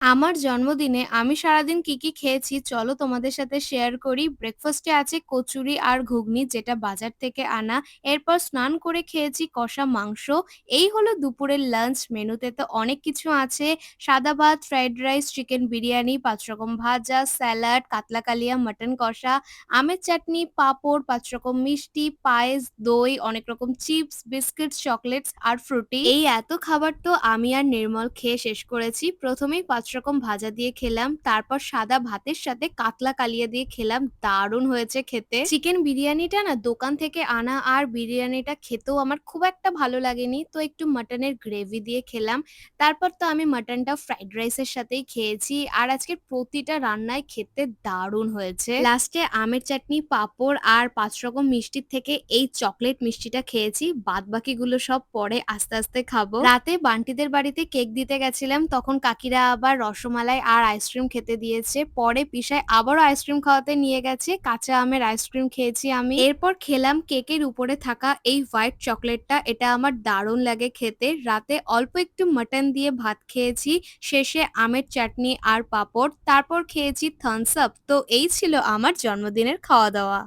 আমার জন্মদিনে আমি সারাদিন কি খেয়েছি চলো তোমাদের সাথে শেয়ার করি। ব্রেকফাস্টে আছে কচুরি আর ঘুগনি যেটা বাজার থেকে আনা। এরপর স্নান করে খেয়েছি কষা মাংস। এই হলো দুপুরের লাঞ্চ। মেনুতে তো অনেক কিছু আছে। সাদা ভাত, ফ্রাইড রাইস, চিকেন বিরিয়ানি, ৫ রকম ভাজা, স্যালাড, কাতলা কালিয়া, মাটন কষা, আমের চাটনি, পাঁপড়, ৫ রকম মিষ্টি, পায়েস, দই, অনেক রকম চিপস, বিস্কিটস, চকলেটস আর ফ্রুটি। এই এত খাবার তো আমি আর নির্মল খেয়ে শেষ করেছি। প্রথমেই ৫ রকম ভাজা দিয়ে খেলাম, তারপর সাদা ভাতের সাথে কাতলা কালিয়া দিয়ে খেলাম। দারুণ হয়েছে খেতে। চিকেন বিরিয়ানিটা না দোকান থেকে আনা, আর বিরিয়ানিটা খেতেও আমার খুব একটা ভালো লাগেনি। তো একটু মাটনের গ্রেভি দিয়ে খেলাম। তারপর তো আমি মাটনটা ফ্রাইড রাইসের সাথেই খেয়েছি। আর আজকের প্রতিটা রান্নাই খেতে দারুণ হয়েছে। লাস্টে আমের চাটনি, পাঁপড় আর ৫ রকম মিষ্টির থেকে এই চকলেট মিষ্টিটা খেয়েছি। বাদবাকিগুলো সব পরে আস্তে আস্তে খাবো। রাতে বান্টিদের বাড়িতে কেক দিতে গেছিলাম, তখন কাকিরা আবার রসমালাই আর আইসক্রিম খেতে দিয়েছে। পরে পিসাই আবারও আইসক্রিম খাওয়াতে নিয়ে গেছে। কাঁচা আমের আইসক্রিম খেয়েছি আমি। এরপর খেলাম কেকের উপরে থাকা এই হোয়াইট চকলেটটা। এটা আমার দারুণ লাগে খেতে। রাতে অল্প একটু মাটন দিয়ে ভাত খেয়েছি। শেষে আমের চাটনি আর পাঁপড়। তারপর খেয়েছি থামস আপ। তো এই ছিল আমার জন্মদিনের খাওয়া দাওয়া।